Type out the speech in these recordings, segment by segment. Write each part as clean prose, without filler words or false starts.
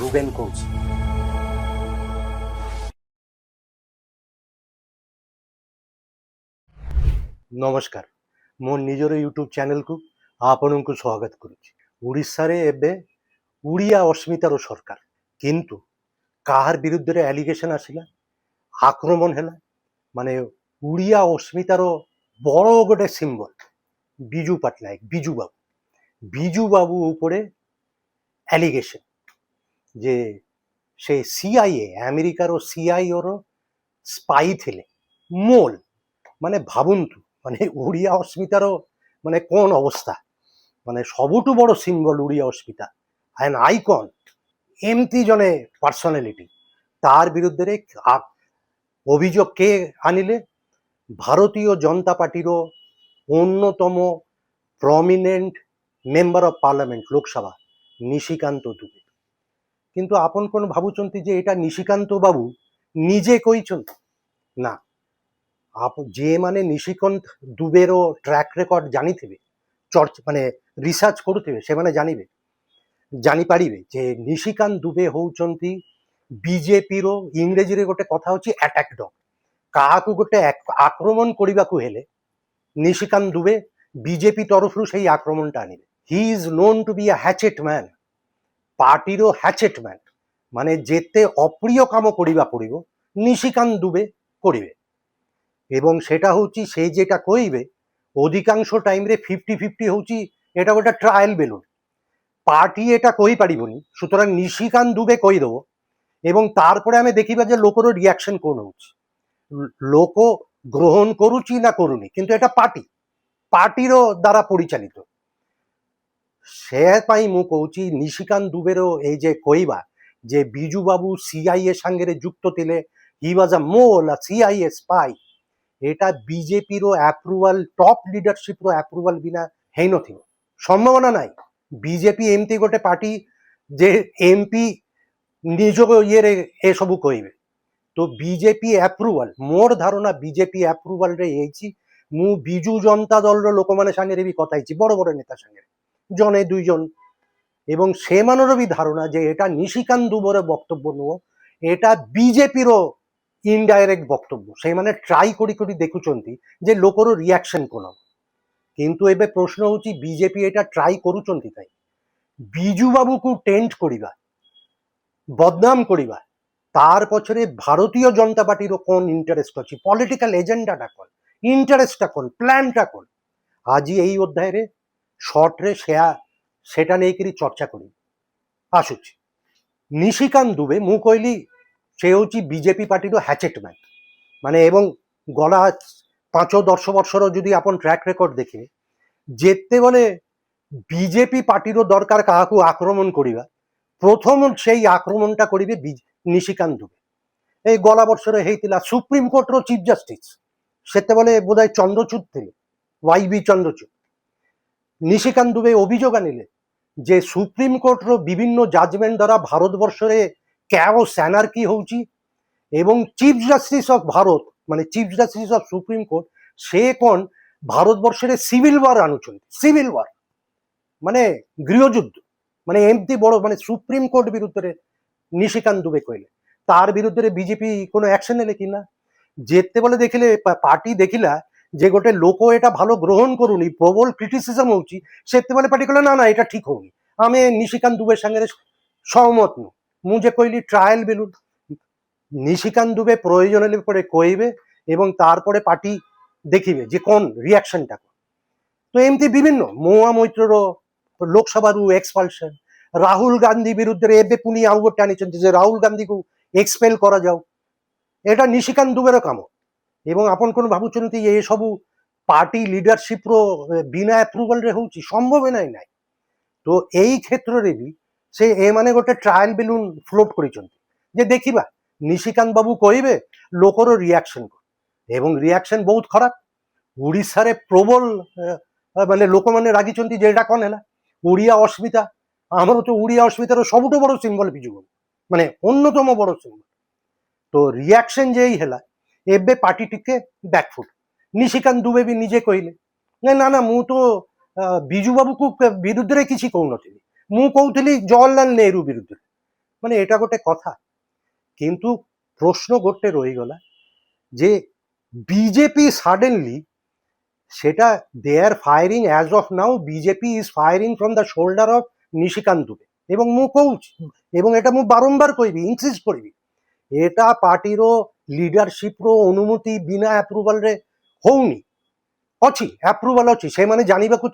Ruben কৌশি। ନମସ୍କାର, ମୋ ନିଜର ୟୁଟ୍ୟୁବ୍ ଚ୍ୟାନେଲ୍କୁ ଆପଣଙ୍କୁ ସ୍ୱାଗତ କରୁଛି। ଓଡ଼ିଶାରେ ଏବେ ଓଡ଼ିଆ ଅସ୍ମିତାର ସରକାର, କିନ୍ତୁ କାହାର ବିରୁଦ୍ଧରେ ଆଲିଗେସନ୍ ଆସିଲା, ଆକ୍ରମଣ ହେଲା, ମାନେ ଓଡ଼ିଆ ଅସ୍ମିତାର ବଡ଼ ଗୋଟେ ସିମ୍ବଲ ବିଜୁ ପଟ୍ଟନାୟକ, ବିଜୁ ବାବୁ ଉପରେ ଆଲିଗେସନ୍ ଯେ ସେ ସିଆଇଏ ଆମେରିକାର ସିଆଇଏର ସ୍ପାଇ ଥିଲେ, ମୋଲ୍। ମାନେ ଭାବନ୍ତୁ, ମାନେ ଓଡ଼ିଆ ଅସ୍ମିତାର ମାନେ କ'ଣ ଅବସ୍ଥା, ମାନେ ସବୁଠୁ ବଡ଼ ସିମ୍ବଲ ଓଡ଼ିଆ ଅସ୍ମିତା, ଆନ୍ ଆଇକନ୍, ଏମିତି ଜଣେ ପର୍ସନାଲିଟି, ତାର ବିରୁଦ୍ଧରେ ଅଭିଯୋଗ କେ ଆଣିଲେ? ଭାରତୀୟ ଜନତା ପାର୍ଟିର ଅନ୍ୟତମ prominent member of parliament Lok Sabha Nishikant Dubey. কিন্তু আপন কোন ভাবুଛନ୍ତି যে এটা নিশিকান্ত বাবু নিজে କହିଛନ୍ତି? না, যে মানে নিশিকান্ত দুবের ট্র্যাক রেকর্ড জানিଥିବେ, মানে রিসর্চ କରୁଥିବେ, ସେମାନେ ଜାଣିପାରିବେ ଯେ ନିଶିକାନ୍ତ ଦୁବେ ହଉଛନ୍ତି ବିଜେପିର, ଇଂରେଜୀରେ ଗୋଟେ କଥା ହଉଛି ଆଟାକ୍ ଡଗ୍। କାହାକୁ ଗୋଟେ ଆକ୍ରମଣ କରିବାକୁ ହେଲେ ନିଶିକାନ୍ତ ଦୁବେ ବିଜେପି ତରଫରୁ ସେଇ ଆକ୍ରମଣଟା ଆଣିବେ। He is known to be a hatchet man, পার্টির হ্যাচেট ম্যান, মানে যেতে অপ্রিয় কাম করিবা পড়িব নিশিকান্ত দুবে করিবে। এবং সেটা হচ্ছে সে যেটা কইবে অধিকাংশ টাইমরে 50-50 হচ্ছে এটা গোটা ট্রায়াল বেলুন, পার্টি এটা কই পারিবনি, সুতরাং নিশিকান্ত দুবে কই দেব এবং তারপরে আমি দেখিবা যে লোকর রিয়াকশন কোন হচ্ছে, লোক গ্রহণ করুচি না করুনি, কিন্তু এটা পার্টির দ্বারা পরিচালিত। সে পাই মু কହୁଛି নিশিকান্ত দুবের এই যে কইবা যে বিজু বাবু সিআইএ সাঙ্গে যুক্ত ଥିଲେ, হি ওয়াজ আ মোল, আ সিআইএ স্পাই, এটা বিজেপির অ্যাপ্রুভাল, টপ লিডরশিপর অ্যাপ্রুভাল বিনা হেই নথিব, সম্ভাবনা নাই। বিজেপি এমতি গোটে পার্টি যে এমপি নিজ ইয়েরে এসবু কইবে, তো বিজেপি অ্যাপ্রুভাল, মোর ধারণা বিজেপি অ্যাপ্রুভাল রে এইছি। মু বিজু জনতা দলর লোকমানে সাঙ্গে বি কথা ହେଇଛି, বড় বড় নেতা সাঙ্গে, জনে দুইজন, এবং সেমানেরও বি ধারণা যে এটা নিশিকান্ত দুবর বক্তব্য নুহ, এটা বিজেপির ইনডাইরেক্ট বক্তব্য। সেইমানে ট্রাই করি করি দেখুଛନ୍ତି যে লোকর রিয়াকশন কোন। কিন্তু এবে প্রশ্ন হচ্ছে বিজেপি এটা ট্রাই କରୁଛନ୍ତି কাই? বিজু বাবুକୁ টেন্ট করিবা, বদনাম করিবা, তার পছরে ভারতীয় জনতা পার্টির কোন ইন্টারেস্ট আছে, পলিটিক্যাল এজেন্ডাটা কোন, ইন্টারেস্টটা কোন, প্ল্যানটা কোন, আজি এই অধ্যায়ে শর্টরে সেটা নেইকি চর্চা করি। আসুছি নিশিকান্ত দুবে, মু কইলি সে হচ্ছে বিজেপি পার্টির হ্যাচেট ম্যান, মানে এবং গলা 5-10 বর্ষর যদি আপন ট্র্যাক রেকর্ড দেখে, যেতেবেলে বিজেপি পার্টির দরকার কাহাকু আক্রমণ করিবা, প্রথম সেই আক্রমণটা করিবে নিশিকান্ত দুবে। এই গলা বর্ষরে হয়েছিল সুপ্রিমকোর্টর চিফ জাস্টিস, সেতেবেলে বোধহয় চন্দ্রচূড় ଥିଲେ, ওয়াইবি চন্দ্রচূড়। নিশিকান্ত দুবে অভিযোগ আনিলে যে সুপ্রিমকোর্টর বিভিন্ন জাজমেন্ট দ্বারা ভারতবর্ষরে ক্যাওস অ্যানার্কি হচ্ছে, এবং চিফ জাস্টিস অফ ভারত, মানে চিফ জাস্টিস অফ সুপ্রিমকোর্ট, সে কোন ভারতবর্ষের সিভিল ওয়ার আনুଛନ୍ତି, সিভিল ওয়ার মানে গৃহযুদ্ধ, মানে এমতি বড়, মানে সুপ্রিমকোর্ট বিরুদ্ধে নিশিকান্ত দুবে কইলে তার বিরুদ্ধে বিজেপি কোনো অ্যাকশন নেলে কিনা? যেতেবেলে দেখিলে পার্টি দেখিলা যে গোটে লোক এটা ভালো গ্রহণ করুনি, প্রবল ক্রিটিসিজম হচ্ছে, সেতেবেলে পার্টি কলে না না এটা ঠিক হউনি, আমি নিশিকান্ত দুবের সঙ্গে সহমত নু। মু যে কইলি ট্রায়াল বেলুন, নিশিকান্ত দুবে প্রয়োজন হলে পরে কইবে এবং তারপরে পার্টি দেখিবে যে কোন রিয়াকশনটা। তো এমতি বিভিন্ন মহুয়া মৈত্রর লোকসভারু এক্সপালসন, রাহুল গান্ধী বিরুদ্ধে ଏବେ ପୁଣି ଆଉ ଗୋଟେ ଆଣିଛନ୍ତି যে রাহুল গান্ধীକୁ এক্সপেল করা যাও, এটা নিশিকান্ত দুবের কাম। এবং আপন কোন ভাবুଛନ୍ତି এসবু পার্টি লিডরশিপর বিনা আপ্রুভাল রে হଉଛି, সম্ভব নাই নাই। তো এই ক্ষেত্রে বি সে এমানে গোটে ট্রায়াল বেলুন ফ্লোট କରିଛନ୍ତି যে ଦେଖିବା নিশিকান্ত বাবু কইবে, লোকর রিয়াকশন, এবং রিয়াকশন বহুত খারাপ। ওড়িশারে প্রবল মানে ଲୋକମାନେ ରାଗିଛନ୍ତି যে এটা কোন ହେଲା ଓଡ଼ିଆ ଅସ୍ମିତା, ଆମର তো ଓଡ଼ିଆ ଅସ୍ମିତାର ସବୁଠୁ ବଡ଼ ସିମ୍ବଲ ବିଜୁ ବାବୁ, ମାନେ ଅନ୍ୟতମ ବଡ଼ ସିମ୍ବଲ। তো রিয়াকশন যেই ହେଲା, ଏବେ পার্টি টিকে ব্যাকফুট। নিশিকান্ত দুবে বি নিজে কইলে না না মু তো বিজু বাবুକୁ ବିରୁଦ୍ଧରେ କିଛି କହୁନଥିଲି, ମୁଁ କହୁଥିଲି ଜବାହରଲାଲ ନେହେରୁ ବିରୁଦ୍ଧରେ। ମାନେ এটা ଗୋଟେ କଥା। কিন্তু প্রশ্ন ଗୋଟେ রইগলা যে বিজেপি সাডেনলি সেটা they are firing as of now, BJP is firing from the shoulder of Nishikant Dubey. এবং ମୁଁ କହୁଛି ଏବଂ এটা ମୁଁ ବାରମ୍ବାର କହିବି, ଇନସିଷ୍ଟ କରିବି, এটা ପାର୍ଟିର ଲିଡରସିପ୍ର ଅନୁମତି ବିନା ଆପ୍ରୁଭାଲରେ ହଉନି। ଅଛି ଆପ୍ରୁଭାଲ ଅଛି, ସେମାନେ ଜାଣିବାକୁ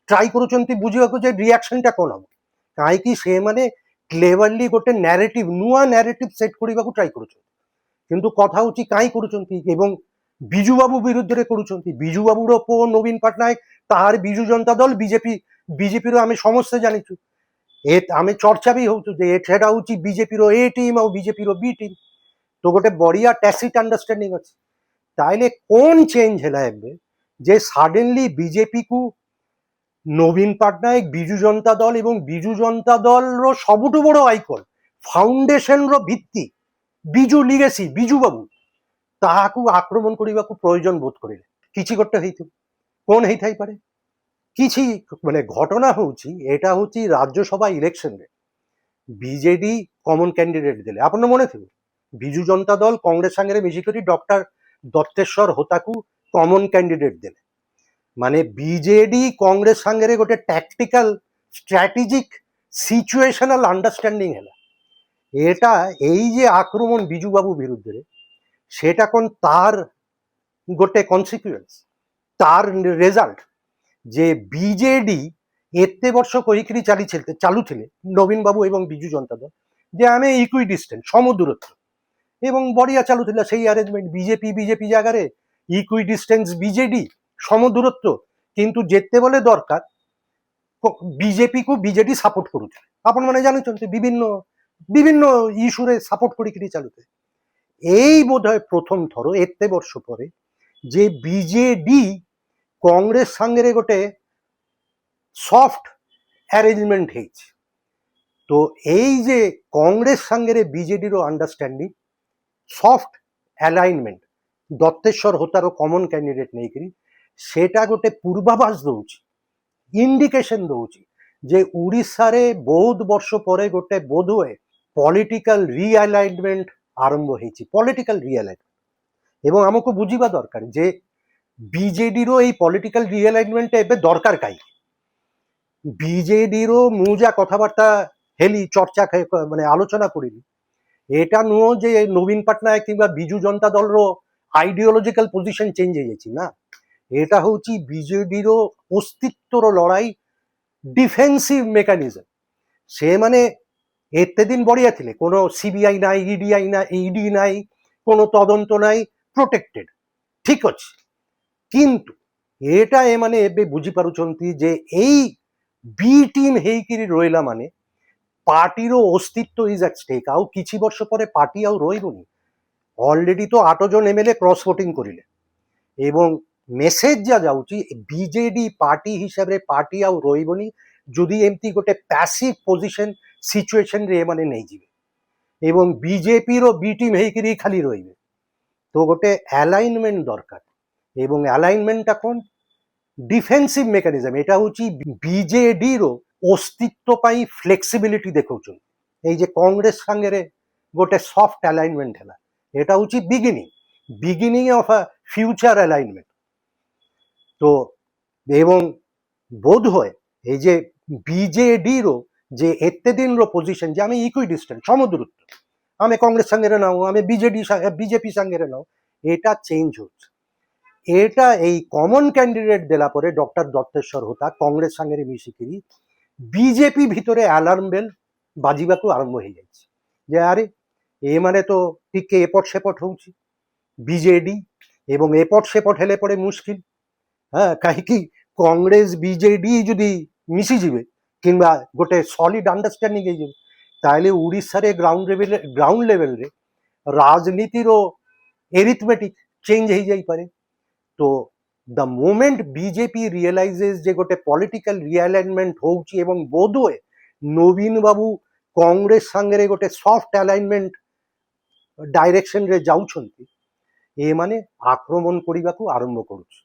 ଟ୍ରାଇ କରୁଛନ୍ତି, ବୁଝିବାକୁ ଯେ ରିଆକ୍ସନଟା କ'ଣ ହବ, କାହିଁକି ସେମାନେ କ୍ଲେଭରଲି ଗୋଟେ ନ୍ୟାରେଟିଭ, ନୂଆ ନ୍ୟାରେଟିଭ ସେଟ୍ କରିବାକୁ ଟ୍ରାଇ କରୁଛନ୍ତି। କିନ୍ତୁ କଥା ହଉଛି କାହିଁ କରୁଛନ୍ତି, ଏବଂ ବିଜୁ ବାବୁ ବିରୁଦ୍ଧରେ କରୁଛନ୍ତି। ବିଜୁ ବାବୁର ପୁଅ ନବୀନ ପଟ୍ଟନାୟକ, ତାହାର ବିଜୁ ଜନତା ଦଳ, ବିଜେପିର ଆମେ ସମସ୍ତେ ଜାଣିଛୁ, ଆମେ ଚର୍ଚ୍ଚା ବି ହଉଛୁ ଯେ ସେଟା ହଉଛି ବିଜେପିର ଏ ଟିମ୍ ଆଉ ବିଜେପିର ବି ଟିମ୍। ତ ଗୋଟେ ବଢିଆ ଟ୍ୟାସିଟ୍ ଅଣ୍ଡରଷ୍ଟାଣ୍ଡିଂ ଅଛି। ତାହେଲେ କ'ଣ ଚେଞ୍ଜ ହେଲା ଏବେ ଯେ ସଡେନଲି ବିଜେପିକୁ ନବୀନ ପଟ୍ଟନାୟକ, ବିଜୁ ଜନତା ଦଳ ଏବଂ ବିଜୁ ଜନତା ଦଳର ସବୁଠୁ ବଡ ଆଇକନ, ଫାଉଣ୍ଡେସନର ଭିତ୍ତି ବିଜୁ ଲିଗେସି ବିଜୁ ବାବୁ, ତାହାକୁ ଆକ୍ରମଣ କରିବାକୁ ପ୍ରয়োଜନ ବୋଧ କରିଲେ। କିଛି ଗୋଟେ ହେଇଥିବ, କ'ଣ ହେଇଥାଇପାରେ? କିଛି ମାନେ ଘଟଣା ହଉଛି, এটা হচ্ছে রাজ্যসভা ইলেকশনে বিজেডি কমন ক্যান্ডিডেট দেলে। আপনার মনে থাকবে বিজু জনতা দল কংগ্রেস সাংরে মিশিকরি ডক্টর দত্তেশ্বর হোতাকু কমন ক্যান্ডিডেট দেলে। মানে বিজেডি কংগ্রেস সাংরে গোটে ট্যাকটিক্যাল স্ট্র্যাটেজিক সিচুয়েশনাল আন্ডারস্ট্যান্ডিং হেলা। এটা এই যে আক্রমণ বিজু বাবু বিরুদ্ধে, সেটা কোন তার গোটে কনসিকুয়েন্স, তার রেজাল্ট যে বিজেডি এতে বর্ষ কহিকি চালুলে নবীন বাবু এবং বিজু জনতা দল যে আমি ইকুইডিস্টেন্ট সমদূরত্ব এবং বড়িয়া চালুলা সেই আরেঞ্জমেন্ট। বিজেপি জায়গায় ইকুইডিস্টেন্স, বিজেডি সমদূরত্ব, কিন্তু যেতে বলে দরকার বিজেপিକୁ বিজেডি সাপোর্ট କରୁଥିଲେ। ଆପଣ ମାନେ ଜାଣିଛନ୍ତି বিভিন্ন বিভিন্ন ইস্যুরে সাপোর্ট করিকি চালুଥିଲେ। এই বোধহয় প্রথম থর এতে বর্ষ পরে যে বিজেডি কংগ্রেস সাংরে গোটে সফট অ্যারেঞ্জমেন্ট হয়েছে। তো এই যে কংগ্রেস সাংরে বিজেডির আন্ডারস্ট্যান্ডিং, সফট অ্যালাইনমেন্ট, দত্তেশ্বর হোতার কমন ক্যান্ডিডেট নেইকি, সেটা গোটে পূর্বাভাস দଉଛି, ইন্ডিকেশন দଉଛି যে ওড়িশারে বহুত বর্ষ পরে গোটে বোধহুଏ পলিটিকাল রিঅ্যালাইনমেন্ট আরম্ভ হয়েছে, পলিটিকাল রিঅ্যালাইনমেন্ট। এবং আমাকে বুঝিবা দরকার যে বিজেডির এই পলিটিকাল রিঅ্যালাইনমেন্ট এবে দরকার কাহিকি। বিজেডির মু যা কথাবার্তা হেলি, চর্চা মানে আলোচনা করিলি, এটা নুহ যে নবীন পট্টনায়ক কিংবা Biju Janata দলর ideological position change হয়ে যাচ্ছে না। এটা হচ্ছে বিজেডির অস্তিত্বর লড়াই, ডিফেন্সিভ মেকানিজম। সে মানে এতে দিন বড়িয়া ଥିଲେ, কোনো সিবিআই নাই, ইডি নাই, কোনো তদন্ত নাই, প্রোটেক্টেড, ঠিক আছে। কিন্তু এটা এমানে ଏବେ ବୁଝିପାରୁଛନ୍ତି ଯେ ଏଇ ବି ଟିମ୍ ହେଇକିରି ରହିଲା ମାନେ ପାର୍ଟିର ଅସ୍ତିତ୍ୱ ଇଜ୍ ଆଟ୍ ଷ୍ଟେକ୍। ଆଉ କିଛି ବର୍ଷ ପରେ ପାର୍ଟି ଆଉ ରହିବନି। অলরেডি তো 8 জন এমএলএ ক্রস ভোটিং করিলে এবং মেসেজ যা যাଉଛି বিজেডি পার্টি হিসাবে পার্টি ଆଉ ରହିବନି যদি এমতি গোটে প্যাসিভ পজিশন সিচুয়েশনরে এমানে ନେଇଯିବେ এবং বিজেপির বি টিম ହେଇକିରି খালি ରହିବେ। তো গোটে অ্যালাইনমেন্ট দরকার এবং অ্যালাইনমেন্টটা কোন, ডিফেন্সিভ মেকানিজম। এটা হচ্ছে বিজেডির অস্তিত্ব পাই ফ্লেক্সিবিলিটি দেখাউছেন। এই যে কংগ্রেস সাংরে গোটে সফট অ্যালাইনমেন্ট হেলা, এটা হচ্ছে beginning of a future alignment. তো এবং বোধ হয় এই যে বিজেডির যে এতে দিনর পজিশন যে আমি ইকুইডিস্টেন্ট, সমদূরত্ব, আমি কংগ্রেস সাংরে নাও, আমি বিজেপি সাংরে নাও, এটা চেঞ্জ হচ্ছে। এটা এই কমন ক্যান্ডিডেট দেলা পরে ডক্টর দত্তেশ্বর হোতা কংগ্রেস সাংরে মিশিকিরি বিজেপি ভিতরে আলার্ম বেল বাজিବାକୁ আরম্ভ হয়ে যাচ্ছে যে আরে এমানে তো টিকে এপট সেপট হচ্ছে বিজেডি এবং এপট সেপট হেলে পরে মুশকিল। হ্যাঁ, কাহিকি কংগ্রেস বিজেডি যদি মিশিଯିବେ কিংবা গোটে সলিড আন্ডারস্ট্যান্ডিং ହେଇଯିବ, তাহলে ওড়িশারে গ্রাউন্ড লেভেলরে রাজনীতির এরিথমেটিক চেঞ্জ হয়ে যাইপারে। তো দ্য মোমেন্ট বিজেপি রিয়েলাইজেস যে গোটে পলিটিকাল রিঅ্যালাইনমেন্ট হଉଛି এবং বোধହୁଏ নবীন বাবু কংগ্রেস সাংরে গোটে সফট অ্যালাইনমেন্ট ডাইরেকশনরে যাଉଛନ୍ତି, এମାନେ আক্রমণ କରିବାକୁ আরম্ভ କରୁଛି।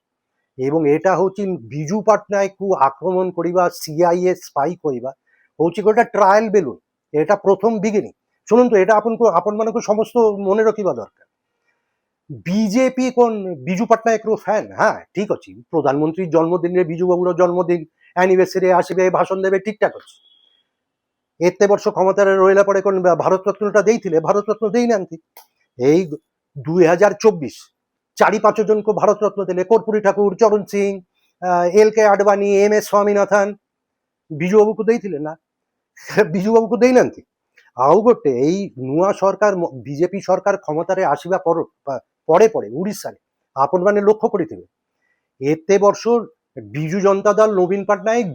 এবং এটা হচ্ছে বিজু পট্টনায়কକୁ আক্রমণ করিবা, সিআইএ স্পাই করিবা হচ্ছে গোটা ট্রায়াল বেলুন। এটা প্রথম বিগিনিং, ଶୁଣନ୍ତୁ ଏଇଟା ଆପଣମାନଙ୍କୁ ସମସ୍ତ ମନେ ରଖିବା ଦରକାର। ବିଜେପି কোন ବିଜୁ ପଟ୍ଟନାୟକର ଫ୍ୟାନ୍? হ্যাঁ ঠিক ଅଛି, ପ୍ରଧାନମନ୍ତ୍ରୀ ଜନ୍ମଦିନରେ ବିଜୁ ବାବୁର ଜନ୍ମଦିନ ଆନିଭର୍ସରୀ ଆସିବେ, ଭାଷଣ ଦେବେ, ଠିକଠାକ ଅଛି। ଏତେ ବର୍ଷ କ୍ଷମତାରେ ରହିଲା ପରେ কোন ଭାରତ ରତ୍ନଟା ଦେଇଥିଲେ? ଭାରତ ରତ୍ନ ଦେଇନାହାନ୍ତି। এই 2024 4-5 জনକୁ ଭାରତ ରତ୍ନ ଦେଲେ, କର୍ପୂରୀ ଠାକୁର, ଚରଣ ସିଂ, ଏଲ.କେ. ଆଡବାନୀ, ଏମ.ଏସ୍. ସ୍ୱାମୀନାଥନ। ବିଜୁ ବାବୁକୁ ଦେଇଥିଲେ ନା? ବିଜୁ ବାବୁକୁ ଦେଇନାହାନ୍ତି। ଆଉ ଗୋଟେ ଏଇ ନୂଆ ସରକାର ବିଜେପି ସରକାର କ୍ଷମତାରେ ଆସିବା ପରେ ଓଡ଼ିଶାରେ ଆପଣମାନେ ଲକ୍ଷ୍ୟ କରିଥିବେ ଏତେ ବର୍ଷ ବିଜୁ ଜନତା ଦଳ ନବୀନ ପଟ୍ଟନାୟକ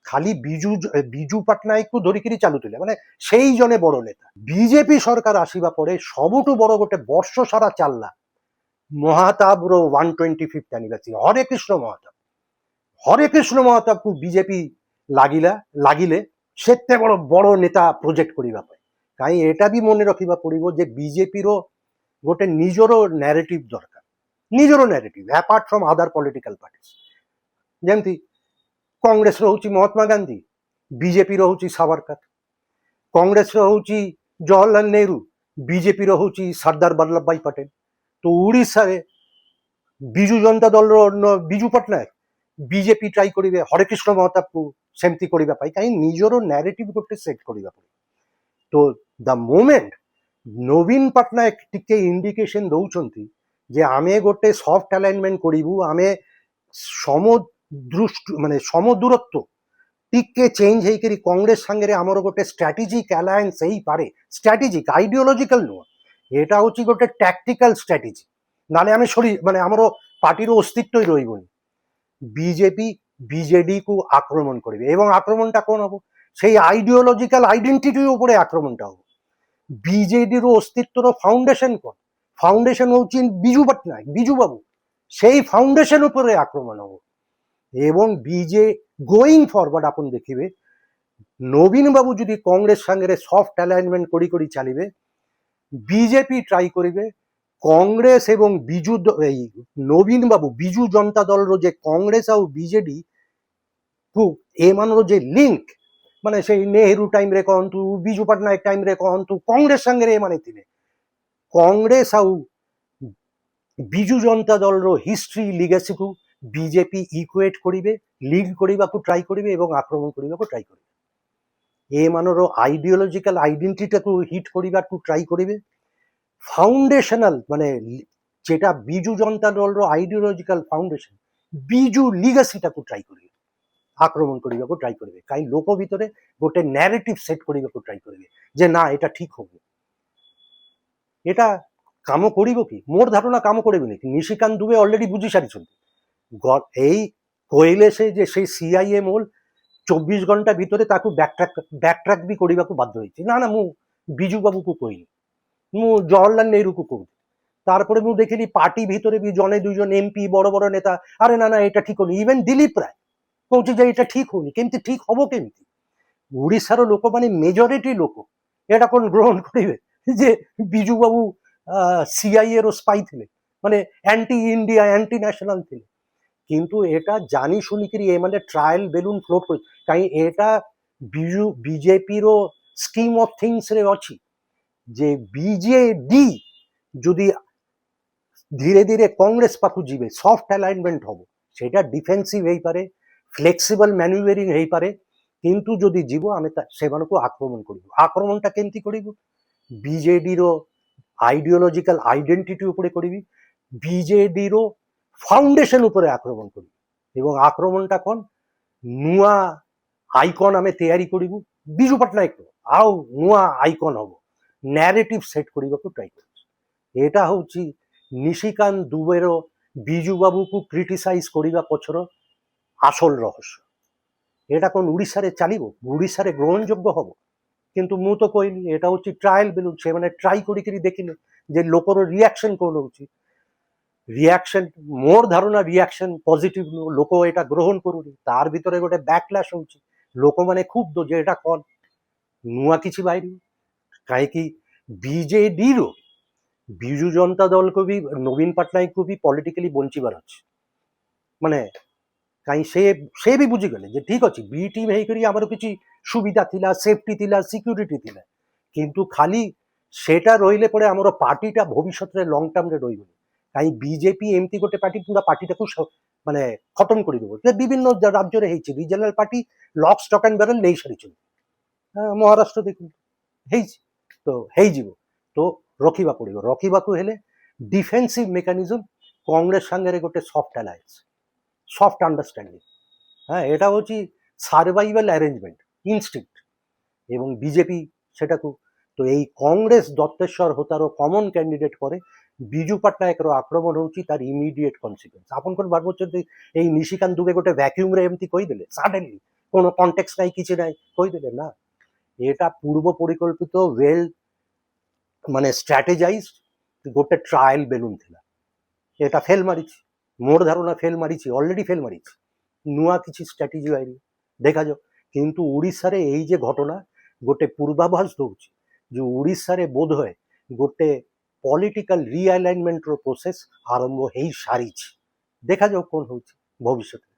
ଖାଲି ବିଜୁ ପଟ୍ଟନାୟକକୁ ଧରିକିରି ଚାଲୁଥିଲେ, ମାନେ ସେଇ ଜଣେ ବଡ ନେତା। ବିଜେପି ସରକାର ଆସିବା ପରେ ସବୁଠୁ ବଡ ଗୋଟେ ବର୍ଷ ସାରା ଚାଲିଲା ମହାତାବର 125th ଆନିଭର୍ସରୀ। ହରେ କୃଷ୍ଣ ମହାତାବକୁ ବିଜେପି ଲାଗିଲେ ସେତେ ବଡ ନେତା ପ୍ରୋଜେକ୍ଟ କରିବା ପାଇଁ। କାହିଁ ଏଟା ବି ମନେ ରଖିବା ପଡିବ ଯେ ବିଜେପିର ଗୋଟେ ନିଜର ନ୍ୟାରେଟିଭ ଦରକାର, ନିଜର narrative apart from other political parties. ଯେମିତି କଂଗ୍ରେସର ହଉଛି ମହାତ୍ମା ଗାନ୍ଧୀ, ବିଜେପିର ହଉଛି ସାବରକର। କଂଗ୍ରେସର ହଉଛି ଜବାହରଲାଲ ନେହେରୁ, ବିଜେପିର ହଉଛି ସର୍ଦ୍ଦାର ବଲ୍ଲଭ ଭାଇ ପଟେଲ। ତ ଓଡ଼ିଶାରେ ବିଜୁ ଜନତା ଦଳର ବିଜୁ ପଟ୍ଟନାୟକ, ବିଜେପି ଟ୍ରାଇ କରିବେ ହରେକୃଷ୍ଣ ମହତାବକୁ ସେମିତି କରିବା ପାଇଁ, କାହିଁ ନିଜର ନ୍ୟାରେଟିଭ ଗୋଟେ ସେଟ୍ କରିବା ପାଇଁ। ତ ଦ ମୋମେଣ୍ଟ ନବୀନ ପଟ୍ଟନାୟକ ଟିକେ ଇଣ୍ଡିକେସନ ଦଉଛନ୍ତି ଯେ ଆମେ ଗୋଟେ ସଫ୍ଟ ଆଲାଇନମେଣ୍ଟ କରିବୁ, ଆମେ ସମଦୂରତ୍ୱ ଟିକେ ଚେଞ୍ଜ ହେଇକରି କଂଗ୍ରେସ ସାଙ୍ଗରେ ଆମର ଗୋଟେ ଷ୍ଟ୍ରାଟେଜିକ ଆଲାଏନ୍ସ ହେଇପାରେ। ଷ୍ଟ୍ରାଟେଜିକ, ଆଇଡିଓଲୋଜିକାଲ ନୁହଁ, এটা হচ্ছে ଗୋଟେ ট্যাকটিক্যাল স্ট্র্যাটেজি। নালে আমি মানে আমার পার্টির অস্তিত্বই রইবনি। বিজেপি বিজেডিକୁ আক্রমণ করবে এবং আক্রমণটা কোন হবো? সেই আইডিওলজিক্যাল আইডেন্টিটির উপরে আক্রমণটা হবো। বিজেডির অস্তিত্বর ফাউন্ডেশন কোন? ফাউন্ডেশন হচ্ছে বিজু পট্টনায়ক, বিজু বাবু। সেই ফাউন্ডেশন উপরে আক্রমণ হবো। এবং গোয়িং ফরওয়ার্ড আপন দেখিবে নবীন বাবু যদি কংগ্রেস সাংগে সফট অ্যালাইনমেন্ট করি চালিবে, বিজেপি ট্রাই করিবে কংগ্রেস এবং নবীন বাবু বিজু জনতা দলর যে কংগ্রেস আর বিজেডি এমানর যে লিঙ্ক, মানে সেই নেহেরু টাইমরে কহন্তু, বিজু পଟ୍ଟନାୟକ টাইমরে কহন্তু, কংগ্রেস সাংগে এমানে ଥିଲେ। কংগ্রেস আর Biju Janata দলর history লিগেসিকু BJP equate করিবে, লিড করিবাকু ট্রাই করিবে এবং আক্রমণ করিবাকু ট্রাই করিবে। এমানর আইডিওলজিক্যাল আইডেন্টিটিটাকু হিট করিবাকু ট্রাই করিবে। ফাউন্ডেশনাল মানে যেটা Biju Janata দলর ideological foundation, Biju লিগাসিটাকু try করিবে, আক্রমণ করিবাকু ট্রাই করিবে। কাই লোক ভিতরে গোটে ন্যারেটিভ সেট করিবাকু ট্রাই করিবে যে না এটা ঠিক হবে। এটা কাম করিব কি? মোর ধারণা কাম করিবেনি। নিশিকান্ত দুবে অলরেডি বুঝি সারিছন্তি। এই কইলে যে সেই সিআইএম হোল 24 ঘন্টা ভিতরে তাকে ব্যাকট্রাক বি করিবাকু বাধ্য হয়েছে। না না, মু বিজু বাবুকু কইনি, মু জওহরলাল নেহরুকু কହୁଛି। তারপরে মু দেখিলি পার্টি ভিতরে বি জনে দুইজন এমপি বড় বড় নেতা, আরে না না এটা ঠিক হনি। ইভেন দিলীপ রায় কହୁଛି যে এটা ঠিক হনি। কেমতি ঠিক হব কেমতি? ওড়িশার লোক মানে মেজরিটি লোক এটা কোন গ্রহণ করিবে যে বিজু বাবু সিআইএ র স্পাই ଥିଲେ, মানে অ্যান্টি ইন্ডিয়া অ্যান্টি ন্যাশনাল ଥିଲେ। কিন্তু এটা জানি শুনিকি এমানে ট্রায়াল বেলুন ফ্লোট করে, কাই এটা বিজেপির স্কিম অফ থিংস রে ଅଛି যে বিজেডি যদি ধীরে ধীরে কংগ্রেস পাখু ଯିବେ, সফট আলাইনমেন্ট হব, সেটা ডিফেন্সিভ ହେଇପାରେ, ফ্লেক্সিবল ম্যানুভেরিং ହେଇପାরে। কিন্তু যদি ଯିବ ଆମେ ସେମାନଙ୍କୁ ଆକ୍ରମଣ କରିବୁ। ଆକ୍ରମଣଟା କେମିତି କରିବୁ? ବିଜେଡିର ଆଇଡିଓଲୋଜିକାଲ ଆଇଡେଣ୍ଟିଟି ଉପରେ କରିବି, ବିଜେଡିର ফাউন্ডেশন উপরে আক্রমণ করি এবং আক্রমণটা কোন? নূয়া আইকন আমি তৈরি করিবু বিজু পট্টনায়ক আউ নূয়া আইকন হব, ন্যারেটিভ সেট করিবাকু ট্রাই করছি। এটা হচ্ছে নিশিকান্ত দুবের বিজু বাবুকু ক্রিটিসাইজ করিবা পছর আসল রহস্য। এটা কোন ওড়িশারে চালিব? ওড়িশারে গ্রহণযোগ্য হব? কিন্তু মু তো কইলি এটা হচ্ছে ট্রায়াল বেলুন। সে মানে ট্রাই করি দেখিলে যে লোকর রিয়াকশন কোন হচ্ছে। রিয়াকশন মোর ধারণা রিয়াকশন পজিটিভ নু, লোক এটা গ্রহণ করুনি। তার ভিতরে গোটে ব্যাকল্যাশ হচ্ছে, লোক মানে ক্ষুব্ধ যে এটা কন নূয়া কিছু বাইরে। কাହିଁକି ବିଜେଡିର ବିଜୁ ଜନତା ଦଳକୁ ବି ନବୀନ ପଟ୍ଟନାୟକକୁ ବି ପଲିଟିକାଲି ବଞ୍ଚିବାର ଅଛି। ମାନେ କାହିଁ ସେ ବି ବୁଝିଗଲେ ଯେ ଠିକ ଅଛି, ବି ଟିମ୍ ହେଇକରି ଆମର କିଛି ସୁବିଧା ଥିଲା, ସେଫଟି ଥିଲା, ସିକ୍ୟୁରିଟି ଥିଲା। କିନ୍ତୁ ଖାଲି ସେଟା ରହିଲେ ପରେ ଆମର ପାର୍ଟିଟା ଭବିଷ୍ୟତରେ ଲଙ୍ଗ ଟର୍ମରେ ରହିବନି। କାହିଁ ବିଜେପି ଏମିତି ଗୋଟେ ପାର୍ଟି ପୁରା ପାର୍ଟିଟାକୁ ମାନେ ଖତମ କରିଦେବ। ବିଭିନ୍ନ ରାଜ୍ୟରେ ହେଇଛି, regional party lock stock and barrel ନେଇ ସାରିଛନ୍ତି। ମହାରାଷ୍ଟ୍ର ଦେଖନ୍ତୁ ହେଇଛି, ତ ହେଇଯିବ। ତ ରଖିବା ପଡ଼ିବ। ରଖିବାକୁ ହେଲେ ডিফেন্সিভ মেকানিজম, কংগ্রেস সাଙ୍ଗରେ ଗୋଟେ সফট আলায়েন্স, সফট আন্ডারস্ট্যান্ডিং। হ্যাঁ, এটা হচ্ছে সার্ভাইভাল আরেঞ্জমেন্ট, ইনস্টিংক্ট। এবং বিজেপি সেটাକୁ তো এই কংগ্রেস দত্তেশ্বর হোতাର কমন କ୍ୟାଣ୍ଡିଡେଟ୍ ପରେ ବିଜୁ ପଟ୍ଟନାୟକର ଆକ୍ରମଣ ହେଉଛି ତାର ଇମିଡିଏଟ୍ କନସିକ୍ୱେନ୍ସ। ଆପଣ କ'ଣ ଭାବୁଛନ୍ତି ଏଇ ନିଶିକାନ୍ତ ଦୁବେ ଗୋଟେ ଭ୍ୟାକ୍ୟୁମ୍ରେ ଏମିତି କହିଦେଲେ ସଡେନଲି, কোনো କଣ୍ଟେକ୍ସ ନାହିଁ, କିଛି ନାହିଁ, କହିଦେଲେ? ନା, এটা পূর্ব পরিকল্পিত, ওয়েল মানে স্ট্র্যাটেজাইজ ଗୋଟେ ଟ୍ରାଏଲ୍ ବେଲୁନ୍ ଥିଲା। এটা ଫେଲ୍ ମାରିଛି, ମୋର ଧାରଣା ଫେଲ୍ ମାରିଛି, ଅଲରେଡି ଫେଲ୍ ମାରିଛି। ନୂଆ କିଛି ଷ୍ଟ୍ରାଟେଜି ବାହାରିବ, ଦେଖାଯାଉ। କିନ୍ତୁ ଓଡ଼ିଶାରେ ଏଇ ଯେ ଘଟଣା ଗୋଟେ ପୂର୍ବାଭାସ ଦଉଛି ଯେ ଓଡ଼ିଶାରେ ବୋଧ ହୁଏ ଗୋଟେ ପଲିଟିକାଲ ରିଆଲାଇନମେଣ୍ଟର ପ୍ରୋସେସ ଆରମ୍ଭ ହେଇସାରିଛି। ଦେଖାଯାଉ କ'ଣ ହେଉଛି ଭବିଷ୍ୟତରେ।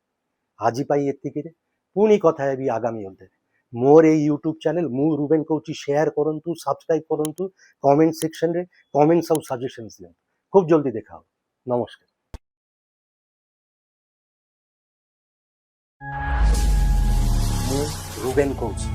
ଆଜି ପାଇଁ ଏତିକିରେ, ପୁଣି କଥା ହେବି ଆଗାମୀ ଅଧ୍ୟାୟରେ। ମୋର ଏଇ ୟୁଟ୍ୟୁବ୍ ଚ୍ୟାନେଲ ମୁଁ ରୁବେନ କହୁଛି, ସେୟାର କରନ୍ତୁ, ସବସ୍କ୍ରାଇବ କରନ୍ତୁ, କମେଣ୍ଟ ସେକ୍ସନରେ କମେଣ୍ଟସ୍ ଆଉ ସଜେସନ୍ସ ଦିଅନ୍ତୁ। খুব জলদি দেখা হবে। নমস্কার। ମୁଁ ରୁବେନ କହୁଛି।